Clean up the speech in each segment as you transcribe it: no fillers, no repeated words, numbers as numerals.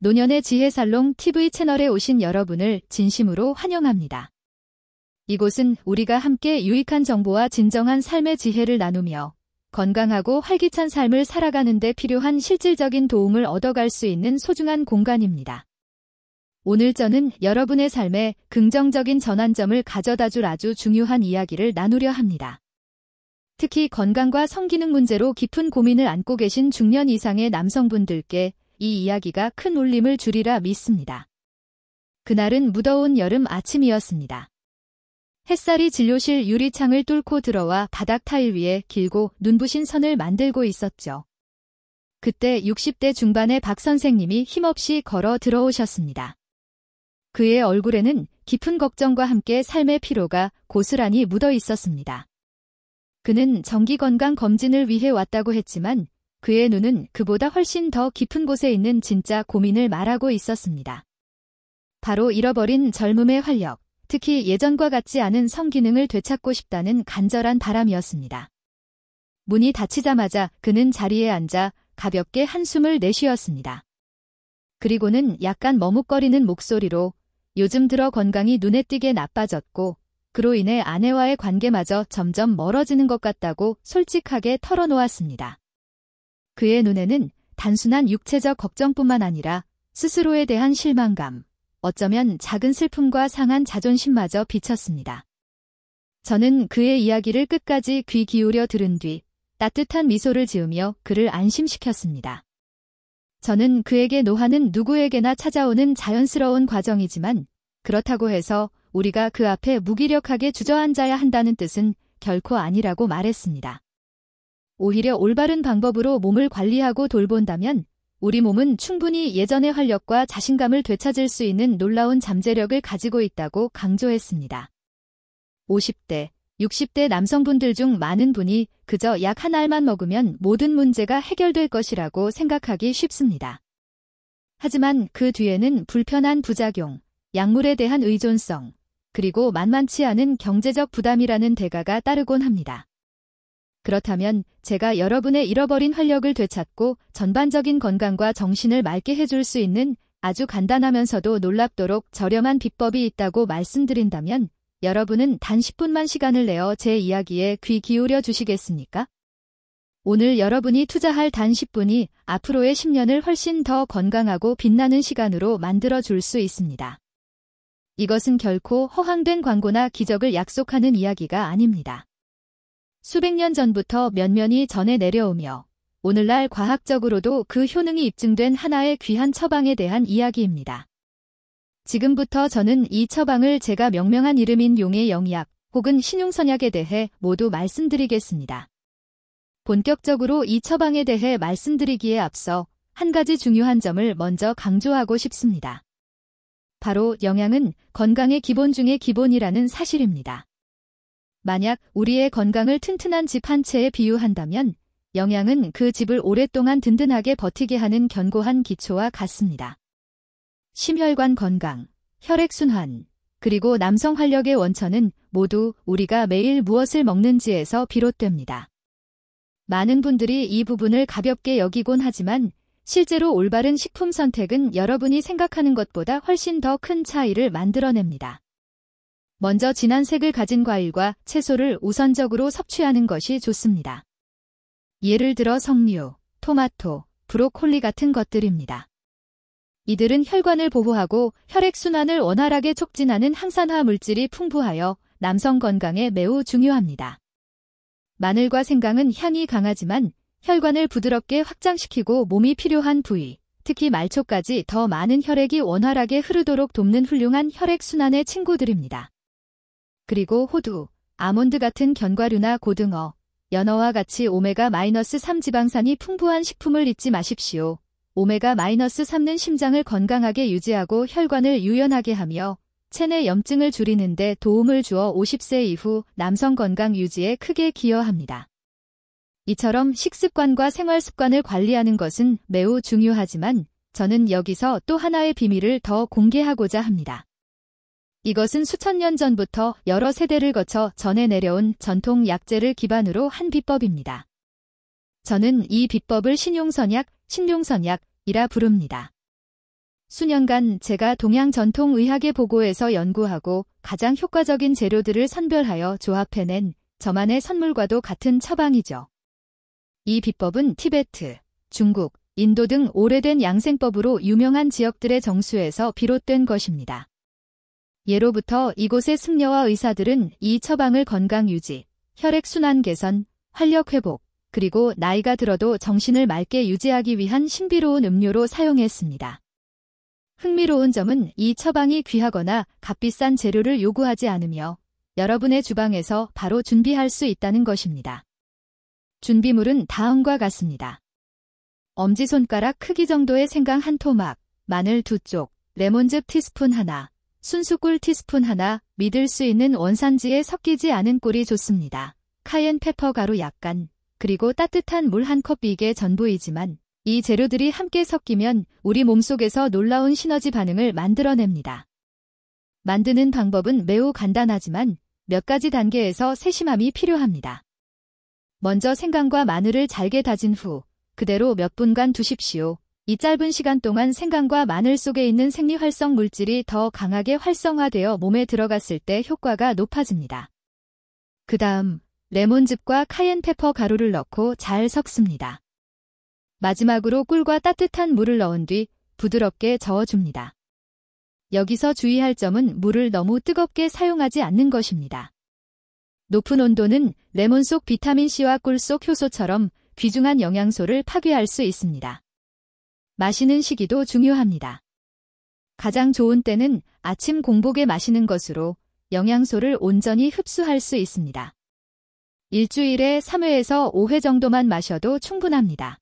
노년의 지혜살롱 TV 채널에 오신 여러분을 진심으로 환영합니다. 이곳은 우리가 함께 유익한 정보와 진정한 삶의 지혜를 나누며 건강하고 활기찬 삶을 살아가는 데 필요한 실질적인 도움을 얻어갈 수 있는 소중한 공간입니다. 오늘 저는 여러분의 삶에 긍정적인 전환점을 가져다줄 아주 중요한 이야기를 나누려 합니다. 특히 건강과 성기능 문제로 깊은 고민을 안고 계신 중년 이상의 남성분들께 이 이야기가 큰 울림을 주리라 믿습니다. 그날은 무더운 여름 아침이었습니다. 햇살이 진료실 유리창을 뚫고 들어와 바닥 타일 위에 길고 눈부신 선을 만들고 있었죠. 그때 60대 중반의 박 선생님이 힘없이 걸어 들어오셨습니다. 그의 얼굴에는 깊은 걱정과 함께 삶의 피로가 고스란히 묻어 있었습니다. 그는 정기건강 검진을 위해 왔다고 했지만 그의 눈은 그보다 훨씬 더 깊은 곳에 있는 진짜 고민을 말하고 있었습니다. 바로 잃어버린 젊음의 활력, 특히 예전과 같지 않은 성기능을 되찾고 싶다는 간절한 바람이었습니다. 문이 닫히자마자 그는 자리에 앉아 가볍게 한숨을 내쉬었습니다. 그리고는 약간 머뭇거리는 목소리로 요즘 들어 건강이 눈에 띄게 나빠졌고 그로 인해 아내와의 관계마저 점점 멀어지는 것 같다고 솔직하게 털어놓았습니다. 그의 눈에는 단순한 육체적 걱정뿐만 아니라 스스로에 대한 실망감, 어쩌면 작은 슬픔과 상한 자존심마저 비쳤습니다. 저는 그의 이야기를 끝까지 귀 기울여 들은 뒤 따뜻한 미소를 지으며 그를 안심시켰습니다. 저는 그에게 노화는 누구에게나 찾아오는 자연스러운 과정이지만 그렇다고 해서 우리가 그 앞에 무기력하게 주저앉아야 한다는 뜻은 결코 아니라고 말했습니다. 오히려 올바른 방법으로 몸을 관리하고 돌본다면 우리 몸은 충분히 예전의 활력과 자신감을 되찾을 수 있는 놀라운 잠재력을 가지고 있다고 강조했습니다. 50대, 60대 남성분들 중 많은 분이 그저 약 한 알만 먹으면 모든 문제가 해결될 것이라고 생각하기 쉽습니다. 하지만 그 뒤에는 불편한 부작용, 약물에 대한 의존성, 그리고 만만치 않은 경제적 부담이라는 대가가 따르곤 합니다. 그렇다면 제가 여러분의 잃어버린 활력을 되찾고 전반적인 건강과 정신을 맑게 해줄 수 있는 아주 간단하면서도 놀랍도록 저렴한 비법이 있다고 말씀드린다면 여러분은 단 10분만 시간을 내어 제 이야기에 귀 기울여 주시겠습니까? 오늘 여러분이 투자할 단 10분이 앞으로의 10년을 훨씬 더 건강하고 빛나는 시간으로 만들어 줄 수 있습니다. 이것은 결코 허황된 광고나 기적을 약속하는 이야기가 아닙니다. 수백 년 전부터 면면이 전해 내려오며 오늘날 과학적으로도 그 효능이 입증된 하나의 귀한 처방에 대한 이야기입니다. 지금부터 저는 이 처방을 제가 명명한 이름인 용의 영약 혹은 신용선약에 대해 모두 말씀드리겠습니다. 본격적으로 이 처방에 대해 말씀드리기에 앞서 한 가지 중요한 점을 먼저 강조하고 싶습니다. 바로 영양은 건강의 기본 중의 기본이라는 사실입니다. 만약 우리의 건강을 튼튼한 집 한 채에 비유한다면 영양은 그 집을 오랫동안 든든하게 버티게 하는 견고한 기초와 같습니다. 심혈관 건강, 혈액순환, 그리고 남성 활력의 원천은 모두 우리가 매일 무엇을 먹는지에서 비롯됩니다. 많은 분들이 이 부분을 가볍게 여기곤 하지만 실제로 올바른 식품 선택은 여러분이 생각하는 것보다 훨씬 더 큰 차이를 만들어냅니다. 먼저 진한 색을 가진 과일과 채소를 우선적으로 섭취하는 것이 좋습니다. 예를 들어 석류, 토마토, 브로콜리 같은 것들입니다. 이들은 혈관을 보호하고 혈액순환을 원활하게 촉진하는 항산화 물질이 풍부하여 남성 건강에 매우 중요합니다. 마늘과 생강은 향이 강하지만 혈관을 부드럽게 확장시키고 몸이 필요한 부위, 특히 말초까지 더 많은 혈액이 원활하게 흐르도록 돕는 훌륭한 혈액순환의 친구들입니다. 그리고 호두, 아몬드 같은 견과류나 고등어, 연어와 같이 오메가-3 지방산이 풍부한 식품을 잊지 마십시오. 오메가-3는 심장을 건강하게 유지하고 혈관을 유연하게 하며 체내 염증을 줄이는 데 도움을 주어 50세 이후 남성 건강 유지에 크게 기여합니다. 이처럼 식습관과 생활습관을 관리하는 것은 매우 중요하지만 저는 여기서 또 하나의 비밀을 더 공개하고자 합니다. 이것은 수천 년 전부터 여러 세대를 거쳐 전해 내려온 전통 약재를 기반으로 한 비법입니다. 저는 이 비법을 신용선약이라 부릅니다. 수년간 제가 동양 전통의학의 보고에서 연구하고 가장 효과적인 재료들을 선별하여 조합해낸 저만의 선물과도 같은 처방이죠. 이 비법은 티베트, 중국, 인도 등 오래된 양생법으로 유명한 지역들의 정수에서 비롯된 것입니다. 예로부터 이곳의 승려와 의사들은 이 처방을 건강 유지, 혈액순환 개선, 활력 회복, 그리고 나이가 들어도 정신을 맑게 유지하기 위한 신비로운 음료로 사용했습니다. 흥미로운 점은 이 처방이 귀하거나 값비싼 재료를 요구하지 않으며 여러분의 주방에서 바로 준비할 수 있다는 것입니다. 준비물은 다음과 같습니다. 엄지손가락 크기 정도의 생강 한 토막, 마늘 2쪽, 레몬즙 티스푼 하나, 순수꿀 티스푼 하나, 믿을 수 있는 원산지에 섞이지 않은 꿀이 좋습니다. 카옌 페퍼 가루 약간, 그리고 따뜻한 물 한 컵 이게 전부이지만 이 재료들이 함께 섞이면 우리 몸속에서 놀라운 시너지 반응을 만들어냅니다. 만드는 방법은 매우 간단하지만 몇 가지 단계에서 세심함이 필요합니다. 먼저 생강과 마늘을 잘게 다진 후 그대로 몇 분간 두십시오. 이 짧은 시간 동안 생강과 마늘 속에 있는 생리활성 물질이 더 강하게 활성화되어 몸에 들어갔을 때 효과가 높아집니다. 그 다음 레몬즙과 카옌페퍼 가루를 넣고 잘 섞습니다. 마지막으로 꿀과 따뜻한 물을 넣은 뒤 부드럽게 저어줍니다. 여기서 주의할 점은 물을 너무 뜨겁게 사용하지 않는 것입니다. 높은 온도는 레몬 속 비타민C와 꿀 속 효소처럼 귀중한 영양소를 파괴할 수 있습니다. 마시는 시기도 중요합니다. 가장 좋은 때는 아침 공복에 마시는 것으로 영양소를 온전히 흡수할 수 있습니다. 일주일에 3회에서 5회 정도만 마셔도 충분합니다.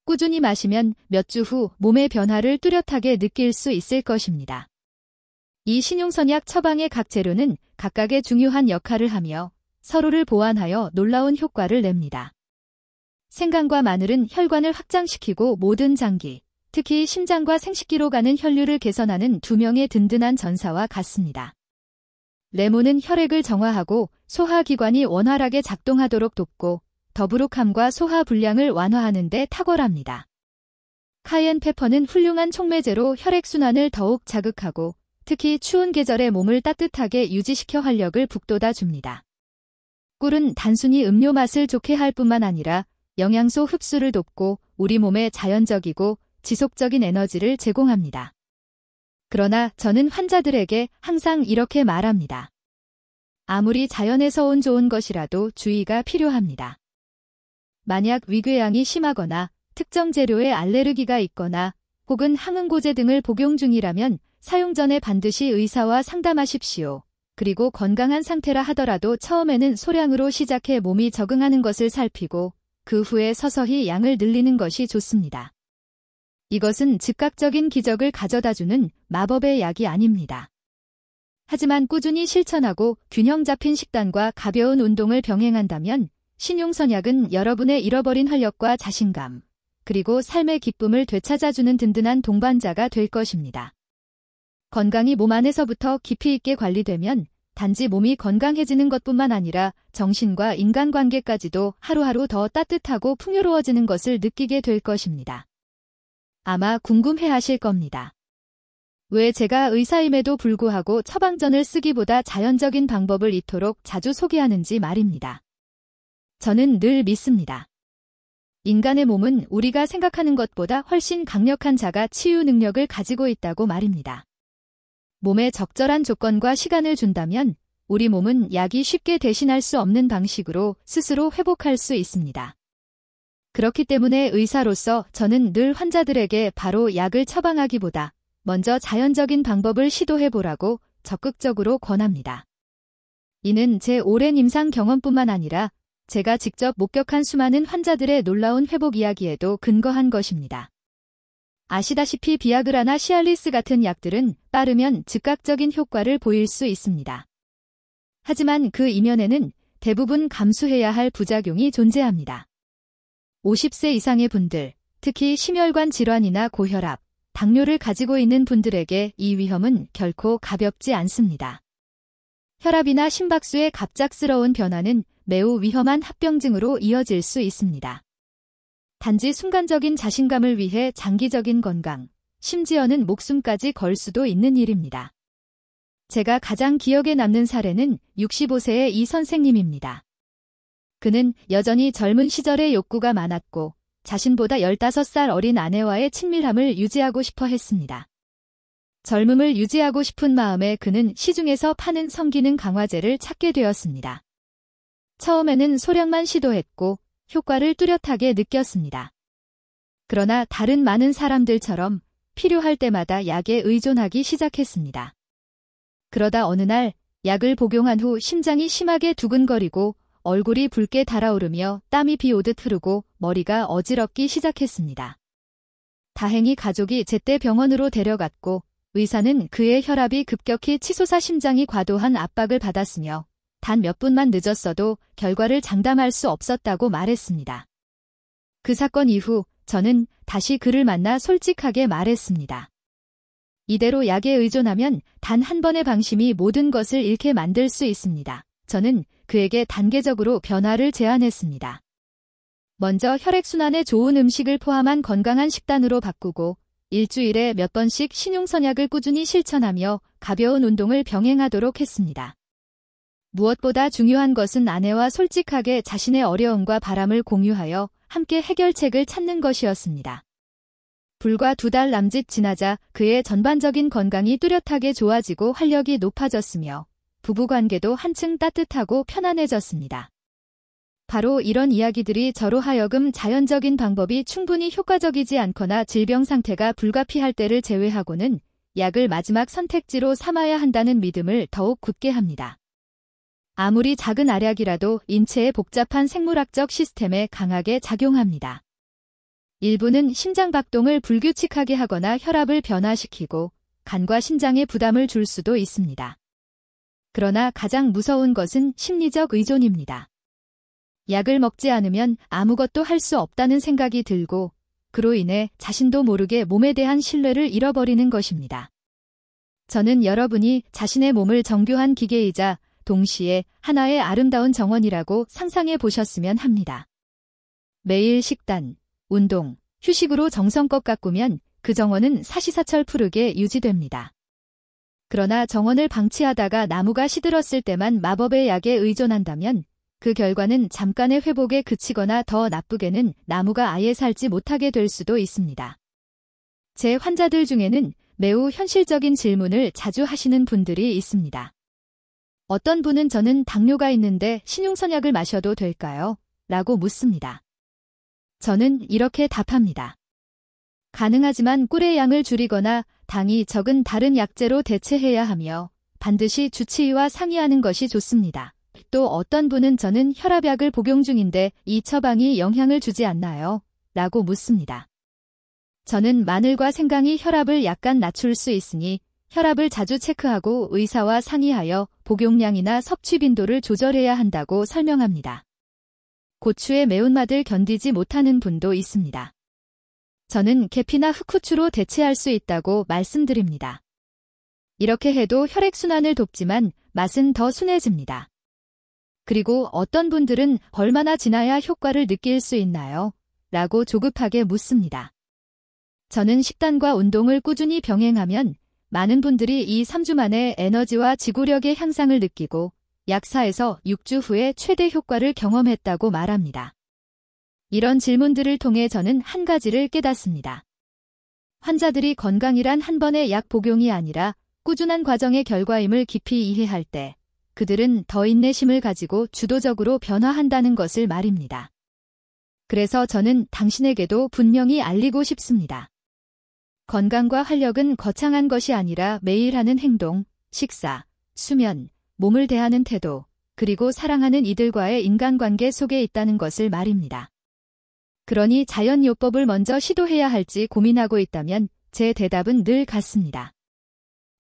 꾸준히 마시면 몇 주 후 몸의 변화를 뚜렷하게 느낄 수 있을 것입니다. 이 신용선약 처방의 각 재료는 각각의 중요한 역할을 하며 서로를 보완하여 놀라운 효과를 냅니다. 생강과 마늘은 혈관을 확장시키고 모든 장기, 특히 심장과 생식기로 가는 혈류를 개선하는 두 명의 든든한 전사와 같습니다. 레몬은 혈액을 정화하고 소화기관이 원활하게 작동하도록 돕고 더부룩함과 소화 불량을 완화하는 데 탁월합니다. 카옌페퍼는 훌륭한 촉매제로 혈액순환을 더욱 자극하고 특히 추운 계절에 몸을 따뜻하게 유지시켜 활력을 북돋아 줍니다. 꿀은 단순히 음료 맛을 좋게 할 뿐만 아니라 영양소 흡수를 돕고 우리 몸에 자연적이고 지속적인 에너지를 제공합니다. 그러나 저는 환자들에게 항상 이렇게 말합니다. 아무리 자연에서 온 좋은 것이라도 주의가 필요합니다. 만약 위궤양이 심하거나 특정 재료에 알레르기가 있거나 혹은 항응고제 등을 복용 중이라면 사용 전에 반드시 의사와 상담하십시오. 그리고 건강한 상태라 하더라도 처음에는 소량으로 시작해 몸이 적응하는 것을 살피고 그 후에 서서히 양을 늘리는 것이 좋습니다. 이것은 즉각적인 기적을 가져다주는 마법의 약이 아닙니다. 하지만 꾸준히 실천하고 균형 잡힌 식단과 가벼운 운동을 병행한다면 신용선약은 여러분의 잃어버린 활력과 자신감, 그리고 삶의 기쁨을 되찾아주는 든든한 동반자가 될 것입니다. 건강이 몸 안에서부터 깊이 있게 관리되면 단지 몸이 건강해지는 것뿐만 아니라 정신과 인간관계까지도 하루하루 더 따뜻하고 풍요로워지는 것을 느끼게 될 것입니다. 아마 궁금해하실 겁니다. 왜 제가 의사임에도 불구하고 처방전을 쓰기보다 자연적인 방법을 이토록 자주 소개하는지 말입니다. 저는 늘 믿습니다. 인간의 몸은 우리가 생각하는 것보다 훨씬 강력한 자가 치유 능력을 가지고 있다고 말입니다. 몸에 적절한 조건과 시간을 준다면 우리 몸은 약이 쉽게 대신할 수 없는 방식으로 스스로 회복할 수 있습니다. 그렇기 때문에 의사로서 저는 늘 환자들에게 바로 약을 처방하기보다 먼저 자연적인 방법을 시도해보라고 적극적으로 권합니다. 이는 제 오랜 임상 경험뿐만 아니라 제가 직접 목격한 수많은 환자들의 놀라운 회복 이야기에도 근거한 것입니다. 아시다시피 비아그라나 시알리스 같은 약들은 빠르면 즉각적인 효과를 보일 수 있습니다. 하지만 그 이면에는 대부분 감수해야 할 부작용이 존재합니다. 50세 이상의 분들, 특히 심혈관 질환이나 고혈압, 당뇨를 가지고 있는 분들에게 이 위험은 결코 가볍지 않습니다. 혈압이나 심박수의 갑작스러운 변화는 매우 위험한 합병증으로 이어질 수 있습니다. 단지 순간적인 자신감을 위해 장기적인 건강, 심지어는 목숨까지 걸 수도 있는 일입니다. 제가 가장 기억에 남는 사례는 65세의 이 선생님입니다. 그는 여전히 젊은 시절에 욕구가 많았고 자신보다 15살 어린 아내와의 친밀함을 유지하고 싶어 했습니다. 젊음을 유지하고 싶은 마음에 그는 시중에서 파는 성기능 강화제를 찾게 되었습니다. 처음에는 소량만 시도했고 효과를 뚜렷하게 느꼈습니다. 그러나 다른 많은 사람들처럼 필요할 때마다 약에 의존하기 시작했습니다. 그러다 어느 날 약을 복용한 후 심장이 심하게 두근거리고 얼굴이 붉게 달아오르며 땀이 비 오듯 흐르고 머리가 어지럽기 시작했습니다. 다행히 가족이 제때 병원으로 데려갔고 의사는 그의 혈압이 급격히 치솟아 심장이 과도한 압박을 받았으며 단 몇 분만 늦었어도 결과를 장담할 수 없었다고 말했습니다. 그 사건 이후 저는 다시 그를 만나 솔직하게 말했습니다. 이대로 약에 의존하면 단 한 번의 방심이 모든 것을 잃게 만들 수 있습니다. 저는 그에게 단계적으로 변화를 제안했습니다. 먼저 혈액순환에 좋은 음식을 포함한 건강한 식단으로 바꾸고 일주일에 몇 번씩 신용선약을 꾸준히 실천하며 가벼운 운동을 병행하도록 했습니다. 무엇보다 중요한 것은 아내와 솔직하게 자신의 어려움과 바람을 공유하여 함께 해결책을 찾는 것이었습니다. 불과 2달 남짓 지나자 그의 전반적인 건강이 뚜렷하게 좋아지고 활력이 높아졌으며 부부관계도 한층 따뜻하고 편안해졌습니다. 바로 이런 이야기들이 저로 하여금 자연적인 방법이 충분히 효과적이지 않거나 질병 상태가 불가피할 때를 제외하고는 약을 마지막 선택지로 삼아야 한다는 믿음을 더욱 굳게 합니다. 아무리 작은 알약이라도 인체의 복잡한 생물학적 시스템에 강하게 작용합니다. 일부는 심장 박동을 불규칙하게 하거나 혈압을 변화시키고 간과 심장에 부담을 줄 수도 있습니다. 그러나 가장 무서운 것은 심리적 의존입니다. 약을 먹지 않으면 아무것도 할 수 없다는 생각이 들고 그로 인해 자신도 모르게 몸에 대한 신뢰를 잃어버리는 것입니다. 저는 여러분이 자신의 몸을 정교한 기계이자 동시에 하나의 아름다운 정원이라고 상상해 보셨으면 합니다. 매일 식단, 운동, 휴식으로 정성껏 가꾸면 그 정원은 사시사철 푸르게 유지됩니다. 그러나 정원을 방치하다가 나무가 시들었을 때만 마법의 약에 의존한다면 그 결과는 잠깐의 회복에 그치거나 더 나쁘게는 나무가 아예 살지 못하게 될 수도 있습니다. 제 환자들 중에는 매우 현실적인 질문을 자주 하시는 분들이 있습니다. 어떤 분은 저는 당뇨가 있는데 신용선약을 마셔도 될까요? 라고 묻습니다. 저는 이렇게 답합니다. 가능하지만 꿀의 양을 줄이거나 당이 적은 다른 약재로 대체해야 하며 반드시 주치의와 상의하는 것이 좋습니다. 또 어떤 분은 저는 혈압약을 복용 중인데 이 처방이 영향을 주지 않나요? 라고 묻습니다. 저는 마늘과 생강이 혈압을 약간 낮출 수 있으니 혈압을 자주 체크하고 의사와 상의하여 복용량이나 섭취 빈도를 조절해야 한다고 설명합니다. 고추의 매운맛을 견디지 못하는 분도 있습니다. 저는 계피나 흑후추로 대체할 수 있다고 말씀드립니다. 이렇게 해도 혈액순환을 돕지만 맛은 더 순해집니다. 그리고 어떤 분들은 얼마나 지나야 효과를 느낄 수 있나요? 라고 조급하게 묻습니다. 저는 식단과 운동을 꾸준히 병행하면 많은 분들이 2-3주 만에 에너지와 지구력의 향상을 느끼고 약 4에서 6주 후에 최대 효과를 경험했다고 말합니다. 이런 질문들을 통해 저는 한 가지를 깨닫습니다. 환자들이 건강이란 한 번의 약 복용이 아니라 꾸준한 과정의 결과임을 깊이 이해할 때 그들은 더 인내심을 가지고 주도적으로 변화한다는 것을 말입니다. 그래서 저는 당신에게도 분명히 알리고 싶습니다. 건강과 활력은 거창한 것이 아니라 매일 하는 행동, 식사, 수면, 몸을 대하는 태도, 그리고 사랑하는 이들과의 인간관계 속에 있다는 것을 말입니다. 그러니 자연요법을 먼저 시도해야 할지 고민하고 있다면 제 대답은 늘 같습니다.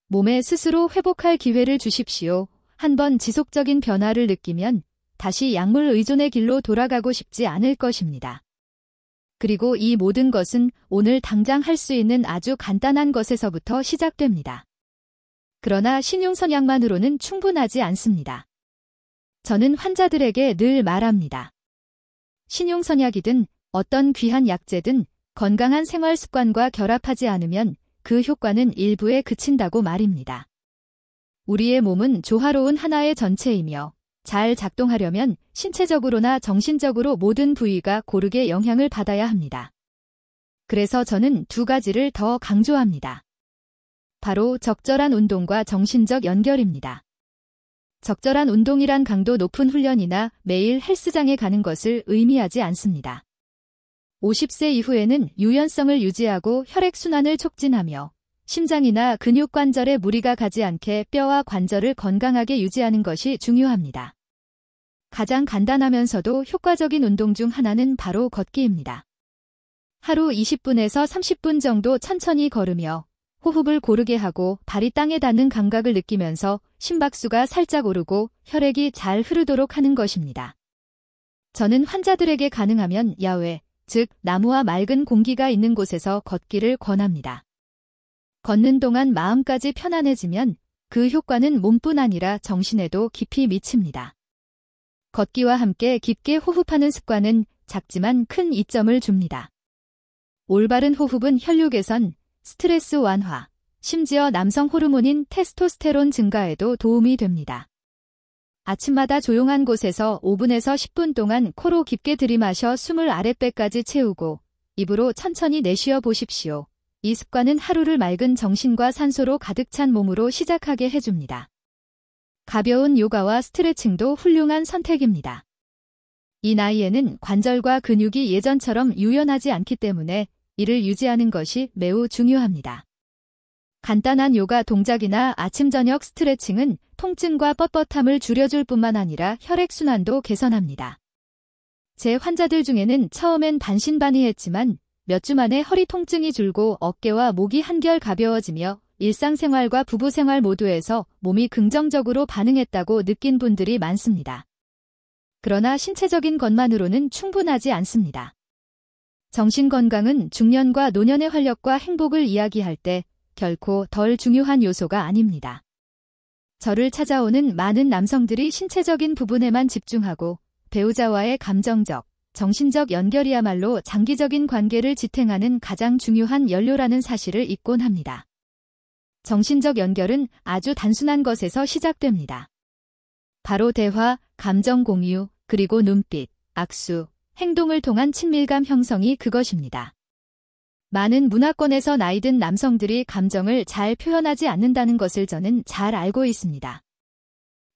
몸에 스스로 회복할 기회를 주십시오. 한번 지속적인 변화를 느끼면 다시 약물 의존의 길로 돌아가고 싶지 않을 것입니다. 그리고 이 모든 것은 오늘 당장 할 수 있는 아주 간단한 것에서부터 시작됩니다. 그러나 신용선약만으로는 충분하지 않습니다. 저는 환자들에게 늘 말합니다. 신용선약이든 어떤 귀한 약재든 건강한 생활 습관과 결합하지 않으면 그 효과는 일부에 그친다고 말입니다. 우리의 몸은 조화로운 하나의 전체이며 잘 작동하려면 신체적으로나 정신적으로 모든 부위가 고르게 영향을 받아야 합니다. 그래서 저는 두 가지를 더 강조합니다. 바로 적절한 운동과 정신적 연결입니다. 적절한 운동이란 강도 높은 훈련이나 매일 헬스장에 가는 것을 의미하지 않습니다. 50세 이후에는 유연성을 유지하고 혈액순환을 촉진하며 심장이나 근육관절에 무리가 가지 않게 뼈와 관절을 건강하게 유지하는 것이 중요합니다. 가장 간단하면서도 효과적인 운동 중 하나는 바로 걷기입니다. 하루 20분에서 30분 정도 천천히 걸으며 호흡을 고르게 하고 발이 땅에 닿는 감각을 느끼면서 심박수가 살짝 오르고 혈액이 잘 흐르도록 하는 것입니다. 저는 환자들에게 가능하면 야외, 즉 나무와 맑은 공기가 있는 곳에서 걷기를 권합니다. 걷는 동안 마음까지 편안해지면 그 효과는 몸뿐 아니라 정신에도 깊이 미칩니다. 걷기와 함께 깊게 호흡하는 습관은 작지만 큰 이점을 줍니다. 올바른 호흡은 혈류 개선, 스트레스 완화, 심지어 남성 호르몬인 테스토스테론 증가에도 도움이 됩니다. 아침마다 조용한 곳에서 5분에서 10분 동안 코로 깊게 들이마셔 숨을 아랫배까지 채우고 입으로 천천히 내쉬어 보십시오. 이 습관은 하루를 맑은 정신과 산소로 가득 찬 몸으로 시작하게 해줍니다. 가벼운 요가와 스트레칭도 훌륭한 선택입니다. 이 나이에는 관절과 근육이 예전처럼 유연하지 않기 때문에 이를 유지하는 것이 매우 중요합니다. 간단한 요가 동작이나 아침 저녁 스트레칭은 통증과 뻣뻣함을 줄여줄 뿐만 아니라 혈액순환도 개선합니다. 제 환자들 중에는 처음엔 반신반의했지만 몇 주 만에 허리 통증이 줄고 어깨와 목이 한결 가벼워지며 일상생활과 부부생활 모두에서 몸이 긍정적으로 반응했다고 느낀 분들이 많습니다. 그러나 신체적인 것만으로는 충분하지 않습니다. 정신건강은 중년과 노년의 활력과 행복을 이야기할 때 결코 덜 중요한 요소가 아닙니다. 저를 찾아오는 많은 남성들이 신체적인 부분에만 집중하고 배우자와의 감정적, 정신적 연결이야말로 장기적인 관계를 지탱하는 가장 중요한 연료라는 사실을 잊곤 합니다. 정신적 연결은 아주 단순한 것에서 시작됩니다. 바로 대화, 감정 공유, 그리고 눈빛, 악수, 행동을 통한 친밀감 형성이 그것입니다. 많은 문화권에서 나이든 남성들이 감정을 잘 표현하지 않는다는 것을 저는 잘 알고 있습니다.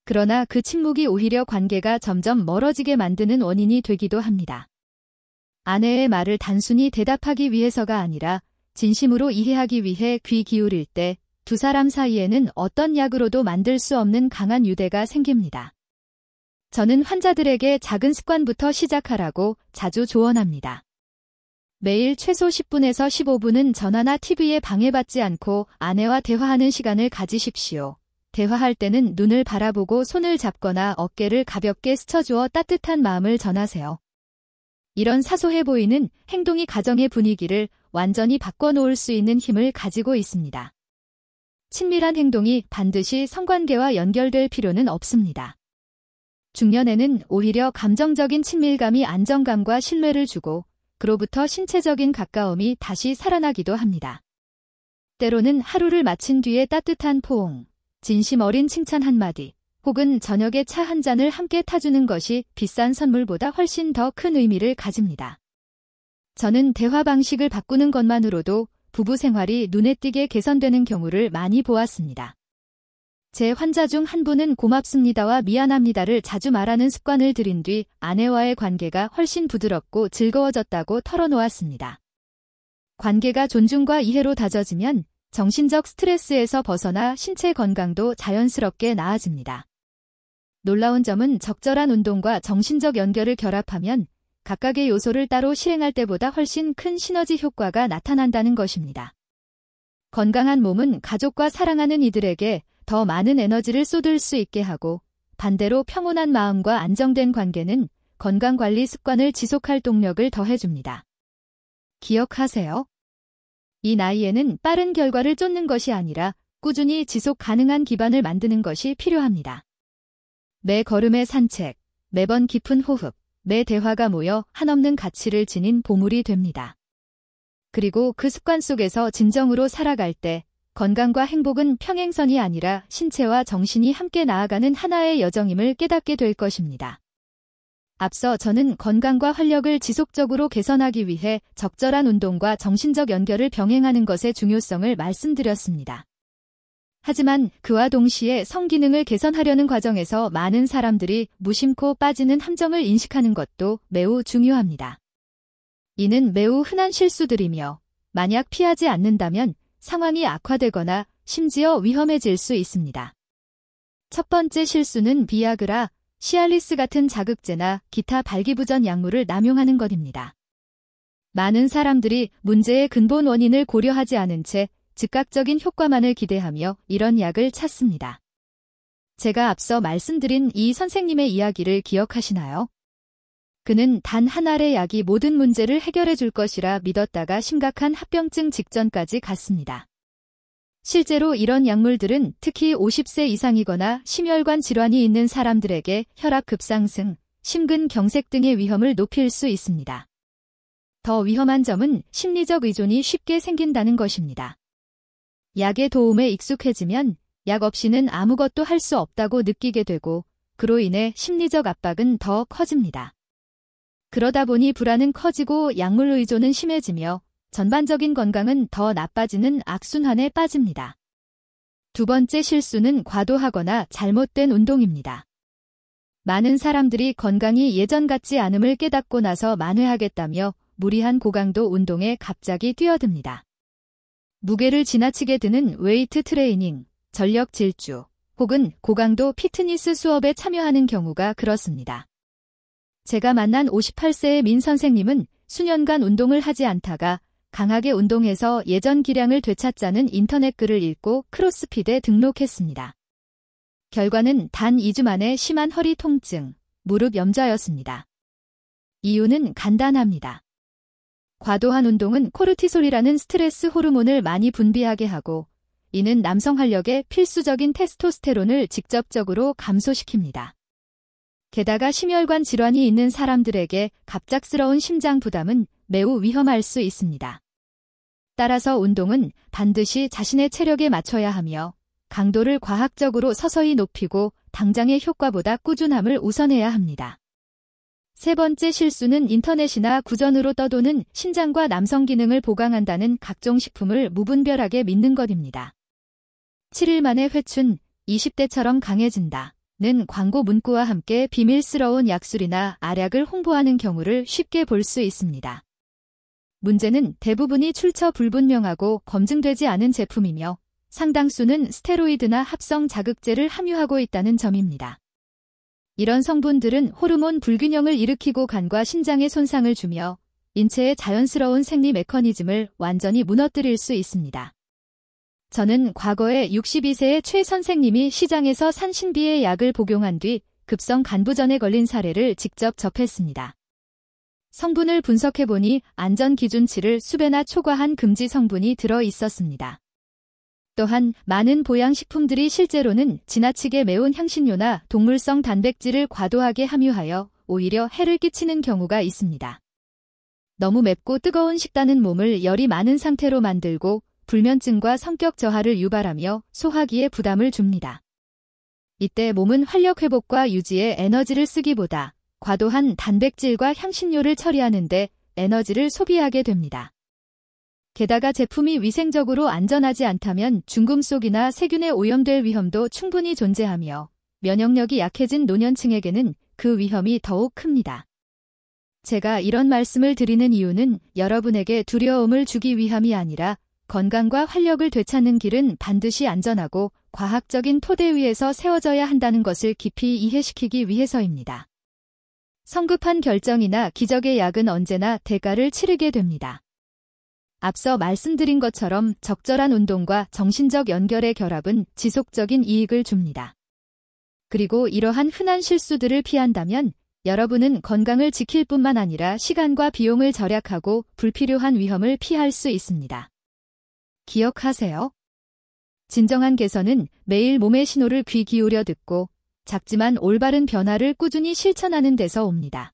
그러나 그 침묵이 오히려 관계가 점점 멀어지게 만드는 원인이 되기도 합니다. 아내의 말을 단순히 대답하기 위해서가 아니라 진심으로 이해하기 위해 귀 기울일 때 두 사람 사이에는 어떤 약으로도 만들 수 없는 강한 유대가 생깁니다. 저는 환자들에게 작은 습관부터 시작하라고 자주 조언합니다. 매일 최소 10분에서 15분은 전화나 TV에 방해받지 않고 아내와 대화하는 시간을 가지십시오. 대화할 때는 눈을 바라보고 손을 잡거나 어깨를 가볍게 스쳐주어 따뜻한 마음을 전하세요. 이런 사소해 보이는 행동이 가정의 분위기를 완전히 바꿔놓을 수 있는 힘을 가지고 있습니다. 친밀한 행동이 반드시 성관계와 연결될 필요는 없습니다. 중년에는 오히려 감정적인 친밀감이 안정감과 신뢰를 주고 그로부터 신체적인 가까움이 다시 살아나기도 합니다. 때로는 하루를 마친 뒤에 따뜻한 포옹, 진심 어린 칭찬 한마디, 혹은 저녁에 차 한 잔을 함께 타주는 것이 비싼 선물보다 훨씬 더 큰 의미를 가집니다. 저는 대화 방식을 바꾸는 것만으로도 부부 생활이 눈에 띄게 개선되는 경우를 많이 보았습니다. 제 환자 중 한 분은 고맙습니다와 미안합니다를 자주 말하는 습관을 들인 뒤 아내와의 관계가 훨씬 부드럽고 즐거워졌다고 털어놓았습니다. 관계가 존중과 이해로 다져지면 정신적 스트레스에서 벗어나 신체 건강도 자연스럽게 나아집니다. 놀라운 점은 적절한 운동과 정신적 연결을 결합하면 각각의 요소를 따로 실행할 때보다 훨씬 큰 시너지 효과가 나타난다는 것입니다. 건강한 몸은 가족과 사랑하는 이들에게 더 많은 에너지를 쏟을 수 있게 하고 반대로 평온한 마음과 안정된 관계는 건강관리 습관을 지속할 동력을 더해줍니다. 기억하세요. 이 나이에는 빠른 결과를 쫓는 것이 아니라 꾸준히 지속 가능한 기반을 만드는 것이 필요합니다. 매 걸음의 산책, 매번 깊은 호흡, 매 대화가 모여 한없는 가치를 지닌 보물이 됩니다. 그리고 그 습관 속에서 진정으로 살아갈 때 건강과 행복은 평행선이 아니라 신체와 정신이 함께 나아가는 하나의 여정임을 깨닫게 될 것입니다. 앞서 저는 건강과 활력을 지속적으로 개선하기 위해 적절한 운동과 정신적 연결을 병행하는 것의 중요성을 말씀드렸습니다. 하지만 그와 동시에 성기능을 개선하려는 과정에서 많은 사람들이 무심코 빠지는 함정을 인식하는 것도 매우 중요합니다. 이는 매우 흔한 실수들이며 만약 피하지 않는다면 상황이 악화되거나 심지어 위험해질 수 있습니다. 첫 번째 실수는 비아그라, 시알리스 같은 자극제나 기타 발기부전 약물을 남용하는 것입니다. 많은 사람들이 문제의 근본 원인을 고려하지 않은 채 즉각적인 효과만을 기대하며 이런 약을 찾습니다. 제가 앞서 말씀드린 이 선생님의 이야기를 기억하시나요? 그는 단 한 알의 약이 모든 문제를 해결해 줄 것이라 믿었다가 심각한 합병증 직전까지 갔습니다. 실제로 이런 약물들은 특히 50세 이상이거나 심혈관 질환이 있는 사람들에게 혈압 급상승, 심근경색 등의 위험을 높일 수 있습니다. 더 위험한 점은 심리적 의존이 쉽게 생긴다는 것입니다. 약의 도움에 익숙해지면 약 없이는 아무것도 할 수 없다고 느끼게 되고 그로 인해 심리적 압박은 더 커집니다. 그러다 보니 불안은 커지고 약물 의존은 심해지며 전반적인 건강은 더 나빠지는 악순환에 빠집니다. 두 번째 실수는 과도하거나 잘못된 운동입니다. 많은 사람들이 건강이 예전 같지 않음을 깨닫고 나서 만회하겠다며 무리한 고강도 운동에 갑자기 뛰어듭니다. 무게를 지나치게 드는 웨이트 트레이닝, 전력 질주, 혹은 고강도 피트니스 수업에 참여하는 경우가 그렇습니다. 제가 만난 58세의 민 선생님은 수년간 운동을 하지 않다가 강하게 운동해서 예전 기량을 되찾자는 인터넷 글을 읽고 크로스핏에 등록했습니다. 결과는 단 2주 만에 심한 허리 통증, 무릎 염좌였습니다. 이유는 간단합니다. 과도한 운동은 코르티솔이라는 스트레스 호르몬을 많이 분비하게 하고 이는 남성 활력의 필수적인 테스토스테론을 직접적으로 감소시킵니다. 게다가 심혈관 질환이 있는 사람들에게 갑작스러운 심장 부담은 매우 위험할 수 있습니다. 따라서 운동은 반드시 자신의 체력에 맞춰야 하며 강도를 과학적으로 서서히 높이고 당장의 효과보다 꾸준함을 우선해야 합니다. 세 번째 실수는 인터넷이나 구전으로 떠도는 신장과 남성 기능을 보강한다는 각종 식품을 무분별하게 믿는 것입니다. 7일 만에 회춘, 20대처럼 강해진다. 는 광고 문구와 함께 비밀스러운 약술이나 알약을 홍보하는 경우를 쉽게 볼 수 있습니다. 문제는 대부분이 출처 불분명하고 검증되지 않은 제품이며 상당수는 스테로이드나 합성 자극제를 함유하고 있다는 점입니다. 이런 성분들은 호르몬 불균형을 일으키고 간과 신장에 손상을 주며 인체의 자연스러운 생리 메커니즘을 완전히 무너뜨릴 수 있습니다. 저는 과거에 62세의 최 선생님이 시장에서 산 신비의 약을 복용한 뒤 급성 간부전에 걸린 사례를 직접 접했습니다. 성분을 분석해보니 안전 기준치를 수배나 초과한 금지 성분이 들어 있었습니다. 또한 많은 보양식품들이 실제로는 지나치게 매운 향신료나 동물성 단백질을 과도하게 함유하여 오히려 해를 끼치는 경우가 있습니다. 너무 맵고 뜨거운 식단은 몸을 열이 많은 상태로 만들고 불면증과 성격 저하를 유발하며 소화기에 부담을 줍니다. 이때 몸은 활력 회복과 유지에 에너지를 쓰기보다 과도한 단백질과 향신료를 처리하는 데 에너지를 소비하게 됩니다. 게다가 제품이 위생적으로 안전하지 않다면 중금속이나 세균에 오염될 위험도 충분히 존재하며 면역력이 약해진 노년층에게는 그 위험이 더욱 큽니다. 제가 이런 말씀을 드리는 이유는 여러분에게 두려움을 주기 위함이 아니라 건강과 활력을 되찾는 길은 반드시 안전하고 과학적인 토대 위에서 세워져야 한다는 것을 깊이 이해시키기 위해서입니다. 성급한 결정이나 기적의 약은 언제나 대가를 치르게 됩니다. 앞서 말씀드린 것처럼 적절한 운동과 정신적 연결의 결합은 지속적인 이익을 줍니다. 그리고 이러한 흔한 실수들을 피한다면 여러분은 건강을 지킬 뿐만 아니라 시간과 비용을 절약하고 불필요한 위험을 피할 수 있습니다. 기억하세요. 진정한 개선은 매일 몸의 신호를 귀 기울여 듣고 작지만 올바른 변화를 꾸준히 실천하는 데서 옵니다.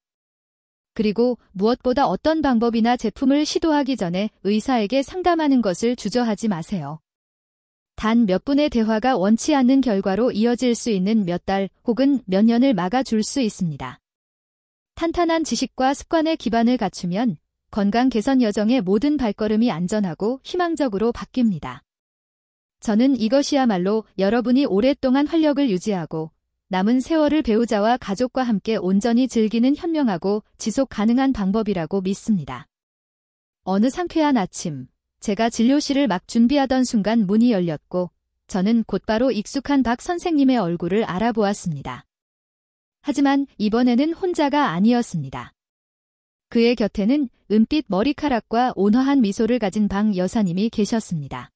그리고 무엇보다 어떤 방법이나 제품을 시도하기 전에 의사에게 상담하는 것을 주저하지 마세요. 단 몇 분의 대화가 원치 않는 결과로 이어질 수 있는 몇 달 혹은 몇 년을 막아줄 수 있습니다. 탄탄한 지식과 습관의 기반을 갖추면 건강 개선 여정의 모든 발걸음이 안전하고 희망적으로 바뀝니다. 저는 이것이야말로 여러분이 오랫동안 활력을 유지하고 남은 세월을 배우자와 가족과 함께 온전히 즐기는 현명하고 지속 가능한 방법이라고 믿습니다. 어느 상쾌한 아침, 제가 진료실을 막 준비하던 순간 문이 열렸고 저는 곧바로 익숙한 박 선생님의 얼굴을 알아보았습니다. 하지만 이번에는 혼자가 아니었습니다. 그의 곁에는 은빛 머리카락과 온화한 미소를 가진 박 여사님이 계셨습니다.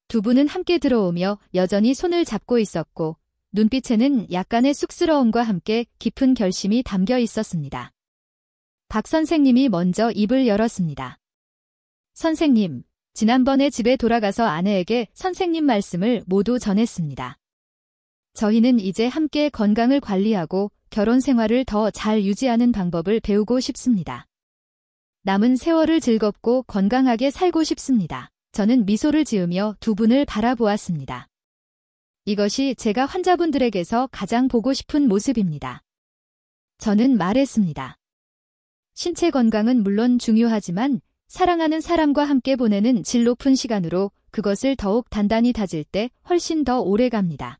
두 분은 함께 들어오며 여전히 손을 잡고 있었고 눈빛에는 약간의 쑥스러움과 함께 깊은 결심이 담겨 있었습니다. 박 선생님이 먼저 입을 열었습니다. 선생님, 지난번에 집에 돌아가서 아내에게 선생님 말씀을 모두 전했습니다. 저희는 이제 함께 건강을 관리하고 결혼 생활을 더 잘 유지하는 방법을 배우고 싶습니다. 남은 세월을 즐겁고 건강하게 살고 싶습니다. 저는 미소를 지으며 두 분을 바라보았습니다. 이것이 제가 환자분들에게서 가장 보고 싶은 모습입니다. 저는 말했습니다. 신체 건강은 물론 중요하지만 사랑하는 사람과 함께 보내는 질 높은 시간으로 그것을 더욱 단단히 다질 때 훨씬 더 오래 갑니다.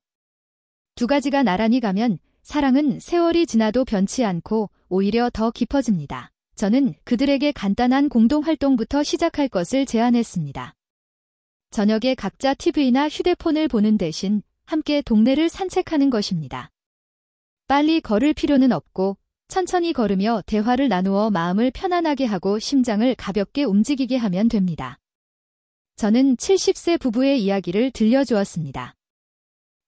두 가지가 나란히 가면 사랑은 세월이 지나도 변치 않고 오히려 더 깊어집니다. 저는 그들에게 간단한 공동활동부터 시작할 것을 제안했습니다. 저녁에 각자 TV나 휴대폰을 보는 대신 함께 동네를 산책하는 것입니다. 빨리 걸을 필요는 없고 천천히 걸으며 대화를 나누어 마음을 편안하게 하고 심장을 가볍게 움직이게 하면 됩니다. 저는 70세 부부의 이야기를 들려주었습니다.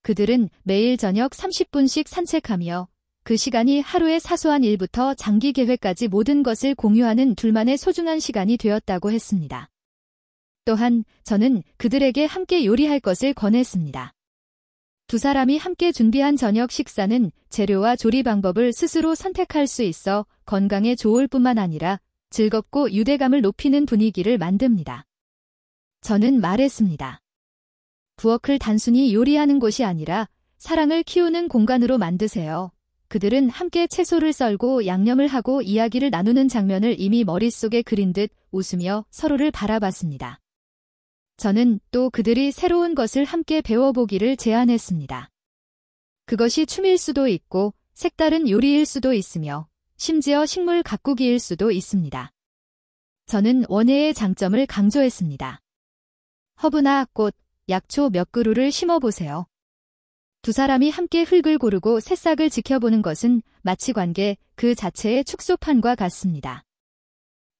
그들은 매일 저녁 30분씩 산책하며 그 시간이 하루의 사소한 일부터 장기 계획까지 모든 것을 공유하는 둘만의 소중한 시간이 되었다고 했습니다. 또한 저는 그들에게 함께 요리할 것을 권했습니다. 두 사람이 함께 준비한 저녁 식사는 재료와 조리 방법을 스스로 선택할 수 있어 건강에 좋을 뿐만 아니라 즐겁고 유대감을 높이는 분위기를 만듭니다. 저는 말했습니다. 부엌을 단순히 요리하는 곳이 아니라 사랑을 키우는 공간으로 만드세요. 그들은 함께 채소를 썰고 양념을 하고 이야기를 나누는 장면을 이미 머릿속에 그린 듯 웃으며 서로를 바라봤습니다. 저는 또 그들이 새로운 것을 함께 배워보기를 제안했습니다. 그것이 춤일 수도 있고 색다른 요리일 수도 있으며 심지어 식물 가꾸기일 수도 있습니다. 저는 원예의 장점을 강조했습니다. 허브나 꽃, 약초 몇 그루를 심어보세요. 두 사람이 함께 흙을 고르고 새싹을 지켜보는 것은 마치 관계 그 자체의 축소판과 같습니다.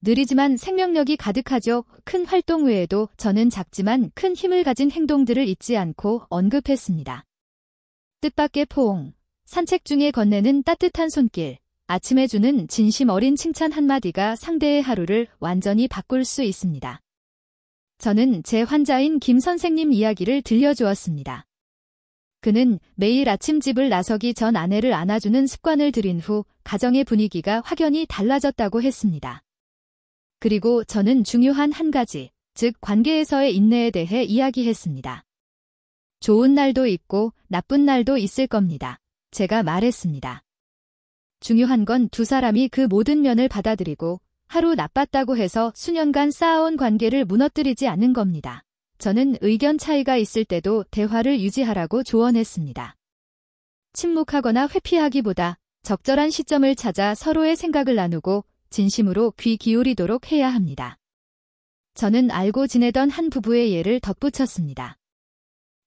느리지만 생명력이 가득하죠. 큰 활동 외에도 저는 작지만 큰 힘을 가진 행동들을 잊지 않고 언급했습니다. 뜻밖의 포옹, 산책 중에 건네는 따뜻한 손길, 아침에 주는 진심 어린 칭찬 한마디가 상대의 하루를 완전히 바꿀 수 있습니다. 저는 제 환자인 김 선생님 이야기를 들려주었습니다. 그는 매일 아침 집을 나서기 전 아내를 안아주는 습관을 들인 후 가정의 분위기가 확연히 달라졌다고 했습니다. 그리고 저는 중요한 한 가지, 즉 관계에서의 인내에 대해 이야기했습니다. 좋은 날도 있고 나쁜 날도 있을 겁니다. 제가 말했습니다. 중요한 건 두 사람이 그 모든 면을 받아들이고 하루 나빴다고 해서 수년간 쌓아온 관계를 무너뜨리지 않는 겁니다. 저는 의견 차이가 있을 때도 대화를 유지하라고 조언했습니다. 침묵하거나 회피하기보다 적절한 시점을 찾아 서로의 생각을 나누고 진심으로 귀 기울이도록 해야 합니다. 저는 알고 지내던 한 부부의 예를 덧붙였습니다.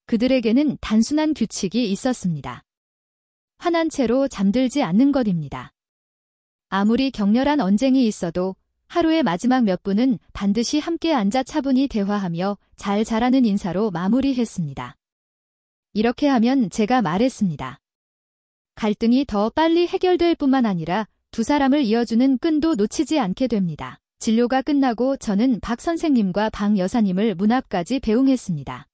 그들에게는 단순한 규칙이 있었습니다. 화난 채로 잠들지 않는 것입니다. 아무리 격렬한 언쟁이 있어도 하루의 마지막 몇 분은 반드시 함께 앉아 차분히 대화하며 잘 자라는 인사로 마무리했습니다. 이렇게 하면 제가 말했습니다. 갈등이 더 빨리 해결될 뿐만 아니라 두 사람을 이어주는 끈도 놓치지 않게 됩니다. 진료가 끝나고 저는 박 선생님과 박 여사님을 문 앞까지 배웅했습니다.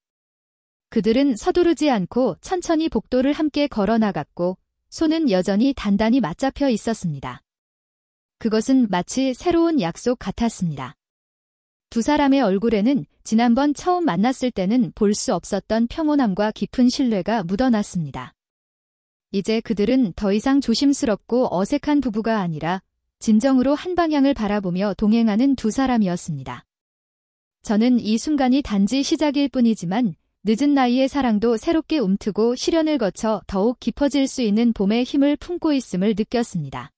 그들은 서두르지 않고 천천히 복도를 함께 걸어 나갔고 손은 여전히 단단히 맞잡혀 있었습니다. 그것은 마치 새로운 약속 같았습니다. 두 사람의 얼굴에는 지난번 처음 만났을 때는 볼 수 없었던 평온함과 깊은 신뢰가 묻어났습니다. 이제 그들은 더 이상 조심스럽고 어색한 부부가 아니라 진정으로 한 방향을 바라보며 동행하는 두 사람이었습니다. 저는 이 순간이 단지 시작일 뿐이지만 늦은 나이의 사랑도 새롭게 움트고 시련을 거쳐 더욱 깊어질 수 있는 봄의 힘을 품고 있음을 느꼈습니다.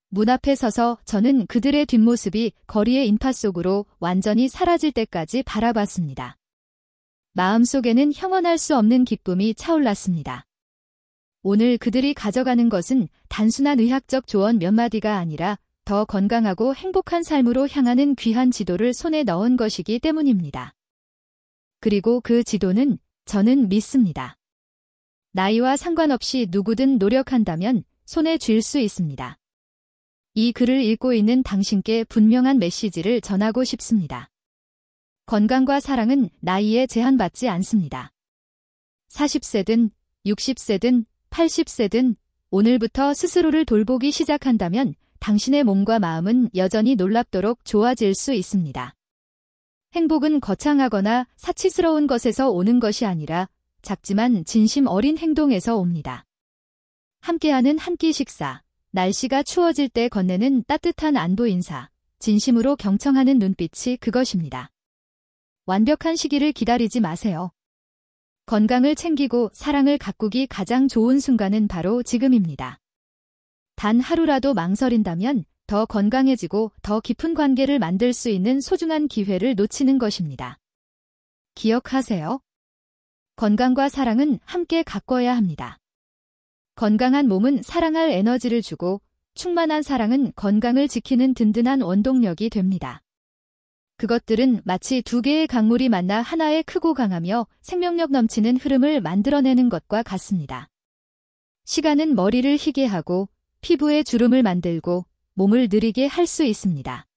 문 앞에 서서 저는 그들의 뒷모습이 거리의 인파 속으로 완전히 사라질 때까지 바라봤습니다. 마음속에는 형언할 수 없는 기쁨이 차올랐습니다. 오늘 그들이 가져가는 것은 단순한 의학적 조언 몇 마디가 아니라 더 건강하고 행복한 삶으로 향하는 귀한 지도를 손에 넣은 것이기 때문입니다. 그리고 그 지도는 저는 믿습니다. 나이와 상관없이 누구든 노력한다면 손에 쥘 수 있습니다. 이 글을 읽고 있는 당신께 분명한 메시지를 전하고 싶습니다. 건강과 사랑은 나이에 제한받지 않습니다. 40세든 60세든 80세든 오늘부터 스스로를 돌보기 시작한다면 당신의 몸과 마음은 여전히 놀랍도록 좋아질 수 있습니다. 행복은 거창하거나 사치스러운 것에서 오는 것이 아니라 작지만 진심 어린 행동에서 옵니다. 함께하는 한 끼 식사, 날씨가 추워질 때 건네는 따뜻한 안부 인사, 진심으로 경청하는 눈빛이 그것입니다. 완벽한 시기를 기다리지 마세요. 건강을 챙기고 사랑을 가꾸기 가장 좋은 순간은 바로 지금입니다. 단 하루라도 망설인다면 더 건강해지고 더 깊은 관계를 만들 수 있는 소중한 기회를 놓치는 것입니다. 기억하세요. 건강과 사랑은 함께 가꿔야 합니다. 건강한 몸은 사랑할 에너지를 주고 충만한 사랑은 건강을 지키는 든든한 원동력이 됩니다. 그것들은 마치 두 개의 강물이 만나 하나의 크고 강하며 생명력 넘치는 흐름을 만들어내는 것과 같습니다. 시간은 머리를 희게 하고 피부에 주름을 만들고 몸을 느리게 할 수 있습니다.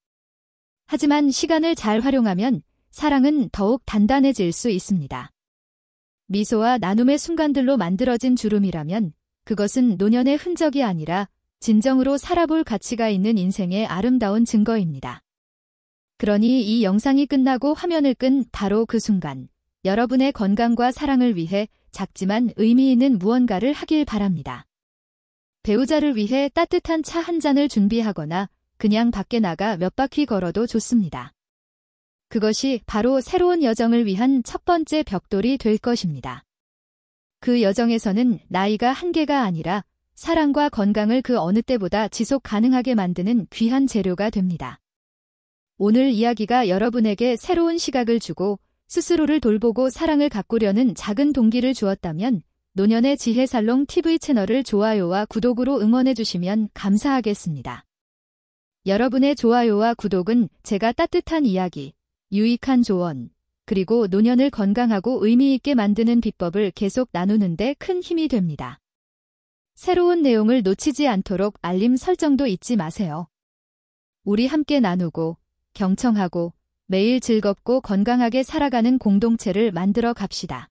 하지만 시간을 잘 활용하면 사랑은 더욱 단단해질 수 있습니다. 미소와 나눔의 순간들로 만들어진 주름이라면 그것은 노년의 흔적이 아니라 진정으로 살아볼 가치가 있는 인생의 아름다운 증거입니다. 그러니 이 영상이 끝나고 화면을 끈 바로 그 순간 여러분의 건강과 사랑을 위해 작지만 의미 있는 무언가를 하길 바랍니다. 배우자를 위해 따뜻한 차 한 잔을 준비하거나 그냥 밖에 나가 몇 바퀴 걸어도 좋습니다. 그것이 바로 새로운 여정을 위한 첫 번째 벽돌이 될 것입니다. 그 여정에서는 나이가 한계가 아니라 사랑과 건강을 그 어느 때보다 지속 가능하게 만드는 귀한 재료가 됩니다. 오늘 이야기가 여러분에게 새로운 시각을 주고 스스로를 돌보고 사랑을 가꾸려는 작은 동기를 주었다면 노년의 지혜살롱 TV 채널을 좋아요와 구독으로 응원해주시면 감사하겠습니다. 여러분의 좋아요와 구독은 제가 따뜻한 이야기, 유익한 조언, 그리고 노년을 건강하고 의미 있게 만드는 비법을 계속 나누는 데 큰 힘이 됩니다. 새로운 내용을 놓치지 않도록 알림 설정도 잊지 마세요. 우리 함께 나누고 경청하고 매일 즐겁고 건강하게 살아가는 공동체를 만들어 갑시다.